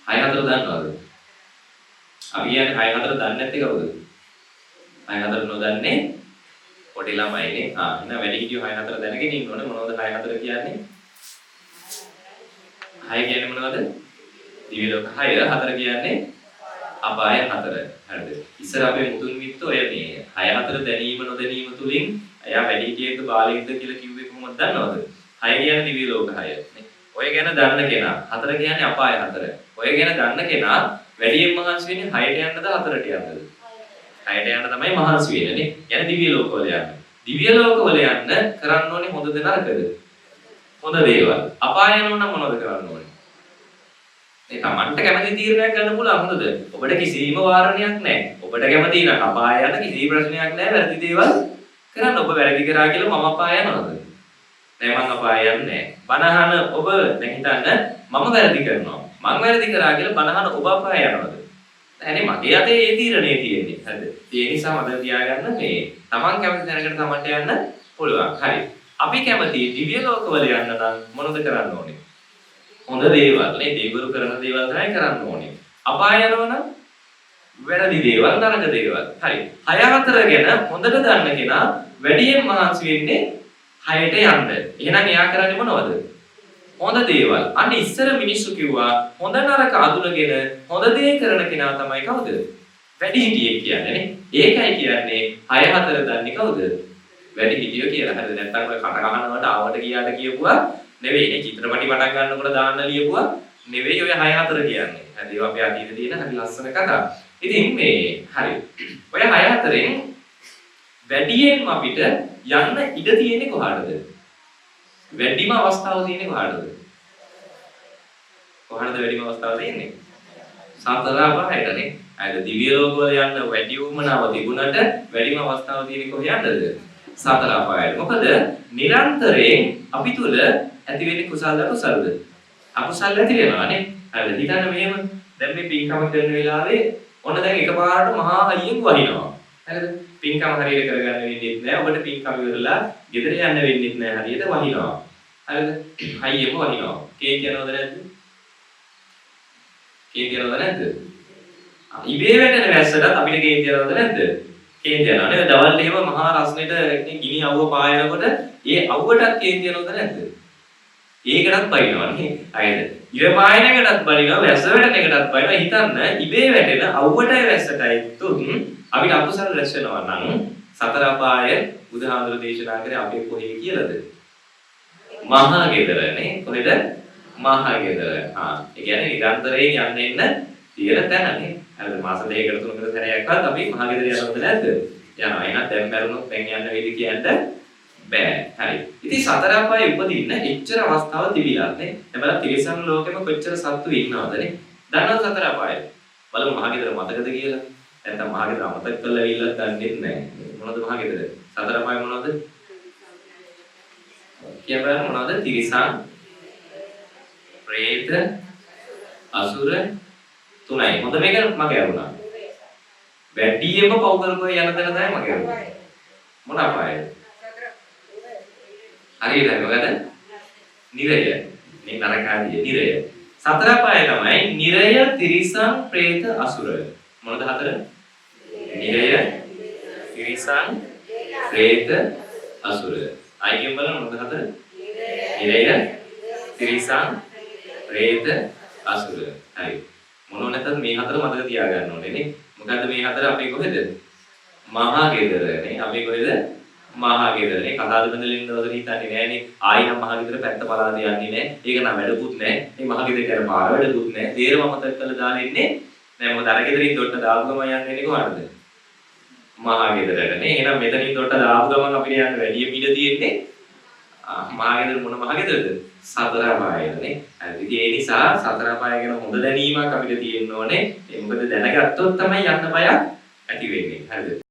6 4 දන්නවද? අපි කියන්නේ 6 4 දන්නේ නැති කවුද? 6 4 නොදන්නේ පොඩි ළමයිනේ. එහෙනම් වැඩි හිටියෝ 6 4 දැනගෙන ඉන්න ඕනේ. මොනවද 6 4 කියන්නේ? 6 කියන්නේ මොනවද? දිව්‍ය ලෝක 6, 4 කියන්නේ අපාය 4. හරිද? ඉස්සර අපේ මුතුන් මිත්තෝ ඔය මේ 6 4 දැනීම නොදැනීම තුලින් එයා වැඩි හිටියෙක්ද බාලයෙක්ද කියලා කිව්වේ කොහොමද දන්නවද? 6 කියන්නේ දිව්‍ය ලෝක 6 නේ. ඔය ගැන දන්න කෙනා 4 කියන්නේ අපාය 4. ඔය ගැන දන්න කෙනා වැඩියෙන් මහන්සි වෙන්නේ 6ට යන්නද 4ට යන්නද? 6ට යන්න තමයි මහන්සි වෙන්නේ නේ. يعني දිව්‍ය ලෝකවල යන්න. දිව්‍ය ලෝකවල යන්න කරන්න ඕනේ හොඳද නරකද? හොඳ දේවල්. අපාය යනවා නම් මොනවද කරන්න ඕනේ? ඒ තමන්ට කැමති තීරණයක් ගන්න පුළුවන් හොඳද? ඔබට කිසිම වාරණයක් නැහැ. ඔබට කැමති නම් අපාය යන කිසි ප්‍රශ්නයක් නැහැ. වැරදි දේවල් කරන්න. ඔබ වැරදි කරා කියලා මම අපාය යනවද? නෑ මං අපාය යන්නේ නැහැ. බනහන ඔබ දැන් හිතන්න මම වැරදි කරනවා. මං වැරදි කරා කියලා බනහන ඔබ අපාය යනවද? නැහැනේ මගේ අතේ ඒ තීරණේ තියෙන්නේ. හරිද? ඒ නිසා මම තියාගන්න මේ තමන් කැමති තැනකට තමන්ට යන්න පුළුවන්. හරි. අපි කැමති දිව්‍ය ලෝකවල යන්න නම් මොනවද කරන්න ඕනේ? හොඳ දේවල් නේ දෙවිවරු කරන දේවල් තමයි කරන්න ඕනේ. අපාය යනවනම් වැරදි දේවල් නරක දේවල්. හරි. 6 4 ගැන හොඳට දන්න කෙනා වැඩියෙන් මහන්සි වෙන්නේ 6ට යන්න. එහෙනම් එයා කරන්නේ මොනවද? හොඳ දේවල්. අන්න ඉස්සර මිනිස්සු කිව්වා හොඳ නරක අඳුනගෙන හොඳ දේ කරන කෙනා තමයි කවුද? වැඩිහිටියෙක් කියන්නේ නේ. ඒකයි කියන්නේ 6 4 දන්නේ කවුද? වැඩිහිටියෝ කියලා. හරිද? නැත්නම් ඔය කට ගහනවට ආවට ගියාට කියපුවා නෙවෙයි නේ. චිත්‍රපටි පටන් ගන්නකොට දාන්න ලියපුවා නෙවෙයි ඔය 6 4 කියන්නේ. හරි ඒවා අපේ අතීතේ තියෙන හරි ලස්සන කතා. ඉතින් මේ හරි. ඔය 6 4න් වැඩියෙන්ම අපිට යන්න ඉඩ තියෙන්නේ කොහාටද? වැඩිම අවස්ථාව තියෙන්නේ කොහාටද? කොහාටද වැඩිම අවස්ථාව තියෙන්නේ? සතර අපායටනේ. අයද දිව්‍ය ලෝකවල යන්න වැඩි උමනාව තිබුණට වැඩිම අවස්ථාව තියෙන්නේ කොහේයටද? සතර අපායට. මොකද නිරන්තරයෙන් අපි තුල ඇති වෙන්නේ කුසලද අකුසලද? අකුසල ඇති වෙනවානේ. හරිද? හිතන්න මෙහෙම දැන් මේ පින්කම කරන වෙලාවේ ඔන්න දැන් එකපාරට මහා හයියෙන් වහිනවා. හරිද? පින්කම හරියට කරගන්න වෙන්නේ නැහැ. ඔබට පින්කම ඉවරලා ගෙදර යන්න වෙන්නේ නැහැ හරියට වහිනවා. හරිද? හයියෙම වහිනවා. කේන්ති යනවද නැද්ද? කේන්ති යනවද නැද්ද? ඉබේ වැටෙන වැස්සට අපිට කේන්ති යනවද නැද්ද? කේන්ති යනවා නේද? දවල් එහෙම මහා රස්නෙට ගිනි අවුව පායනකොට ඒ අවුවටත් කේන්ති යනවද නැද්ද? ඒකටත් බයිනවා නේ. අයද? ඉර පායන එකටත් බලිනවා, වැස්ස වැටෙන එකටත් බයිනවා. හිතන්න ඉබේ වැටෙන අවුවටයි වැස්සටයි තුන් අපිට අකුසල රැස් වෙනවා නම් සතර අපාය බුදුහාමුදුරු දේශනා කරේ අපේ කොහේ කියලාද? මහා ගෙදරනේ. කොහෙද? මහා ගෙදර. ඒ කියන්නේ නිරන්තරයෙන් යන්න එන්න තියෙන තැනනේ. හරිද? මාස දෙකකට තුනකට සැරයක්වත් අපි මහා ගෙදර යනවද නැද්ද? යනවා. එහෙනම් දැන් මරුණොත් දැන් යන්න වෙයිද කියන්න බෑ. හරි. ඉතින් සතර අපායේ උපදින්න එච්චර අවස්ථාව තිබිලා නේ. එබැවින් තිරිසන් ලෝකෙම කොච්චර සත්තු ඉන්නවද නේ? දන්නවද සතර අපායේ? බලමු මහා ගෙදර මතකද කියලා. නැත්නම් මහා ගෙදර අමතක කරලා ඉල්ලත් දන්නේ නැහැ. මොනවද මහා ගෙදර? සතර අපාය මොනවද? කියන්න මොනවද? තිරිසන්, പ്രേත, අසුර තුනයි. හොඳ මේක මගේ අරුණා. වැඩියෙන්ම පව් කරපුවා යන තැන තමයි මගේ අරුණා. මොන අපායද? හරියට මොකද? නිරය. මේ නරකාදී නිරය. සතර අපාය තමයි නිරය, තිරිසන්, പ്രേත, අසුර. මොනද හතර? නිරය, තිරිසන්, പ്രേත, අසුර. අයියෙන් බලන්න මොනද හතර? නිරය, තිරිසන්, പ്രേත, අසුර. හරි. මොනෝ නැත්නම් මේ හතර මතක තියාගන්න ඕනේ නේ. මොකද්ද මේ හතර අපේ කොහෙද? මහා ගෙදර නේ. අපේ කොහෙද? මහා ගෙදර නේ. කතාද බඳලින් දවසට හිතන්නේ නෑනේ. ආයි නම් මහා ගෙදර පැත්ත පලාද යන්නේ නෑ. ඒක නම් වැඩකුත් නෑ. මේ මහා ගෙදර කරන පාර වැඩකුත් නෑ. දේරම මතක කරලා දාලා ඉන්නේ. නෑ මොකද අර ගෙදරින් දොට්ට දාපු ගමන් යන්නේ කොහටද? මහා ගෙදරට නේ. එහෙනම් මෙතනින් දොට්ට දාපු ගමන් අපිට යන්න වැඩි පිළ තියෙන්නේ මහා ගෙදර මොන මහා ගෙදරද? සතර අපායනේ. හරි. ඒ නිසා සතර අපාය ගැන හොඳ දැනීමක් අපිට තියෙන්න ඕනේ. ඒ මොකද දැනගත්තොත් තමයි යන්න බයක් ඇති වෙන්නේ. හරිද?